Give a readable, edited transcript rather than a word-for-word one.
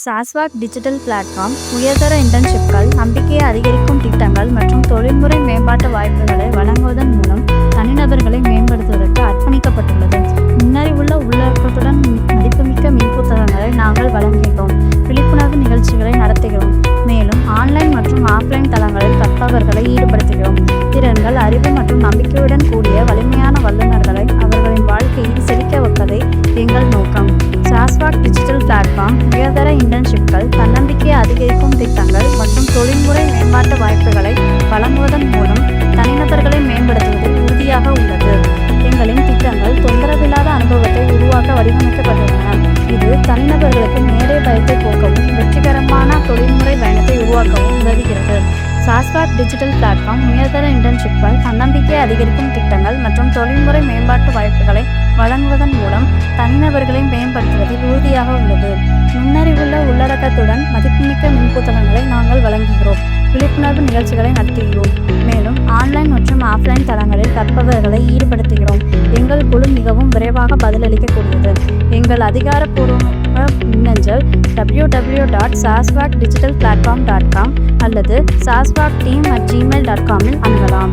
சாஸ்வாக் digital platform உயர்தர இன்டர்ன்ஷிப்கள், நம்பிக்கையை அதிகரிக்கும் திட்டங்கள் மற்றும் தொழில்முறை மேம்பாட்டு வாய்ப்புகளை வழங்குவதன் மூலம் தனிநபர்களை மேம்படுத்துவதற்கு அர்ப்பணிக்கப்பட்டுள்ளது. முன்னறிவுள்ள உள்ளடக்கத்துடன் மதிப்புமிக்க மின்புத்தகங்களை நாங்கள் வழங்குகிறோம். விழிப்புணர்வு நிகழ்ச்சிகளை நடத்துகிறோம். மேலும் ஆன்லைன் மற்றும் ஆஃப்லைன் தளங்களில் கற்பவர்களை ஈடுபடுத்துகிறோம். திறன்கள், அறிவு மற்றும் நம்பிக்கையுடன் கூடிய வலிமையான வல்லுநர்களை அவர்களின் வாழ்க்கையில் செழிக்க வைப்பதே எங்கள் நோக்கம். சாஸ்வாக் டிஜிட்டல் பிளாட்ஃபார்ம் உயர்தர இன்டர்ன்ஷிப்கள், தன்னம்பிக்கையை அதிகரிக்கும் திட்டங்கள் மற்றும் தொழில்முறை மேம்பாட்டு வாய்ப்புகளை வழங்குவதன் மூலம் தனிநபர்களை மேம்படுத்துவதில் உறுதியாக உள்ளது. எங்களின் திட்டங்கள் தொந்தரவில்லாத அனுபவத்தை உருவாக்க வடிவமைக்கப்பட்டுள்ளன. இது தனிநபர்களுக்கு நேரே பயத்தை போக்கவும் வெற்றிகரமான தொழில்முறை பயணத்தை உருவாக்கவும் உதவுகிறது. சாஸ்வாக் டிஜிட்டல் பிளாட்ஃபார்ம் உயர்தர இன்டர்ன்ஷிப்கள், தன்னம்பிக்கையை அதிகரிக்கும் திட்டங்கள் மற்றும் தொழில்முறை மேம்பாட்டு வாய்ப்புகளை வழங்குவதன் மூலம் தனிநபர்களை மேம்படுத்துவதில் உறுதியாக உள்ளது. முன்னறிவுள்ள உள்ளடக்கத்துடன் மதிப்புமிக்க மின்புத்தகங்களை நாங்கள் வழங்குகிறோம். விழிப்புணர்வு நிகழ்ச்சிகளை நடத்துகிறோம். மேலும் ஆன்லைன் மற்றும் ஆஃப்லைன் தளங்களில் கற்பவர்களை ஈடுபடுத்துகிறோம். எங்கள் குழு மிகவும் விரைவாக பதிலளிக்கக்கூடியது. எங்கள் அதிகாரப்பூர்வ மின்னஞ்சல் www.sasvakdigitalplatform.com அல்லது sasvakteam@gmail.com இல் அணுகலாம்.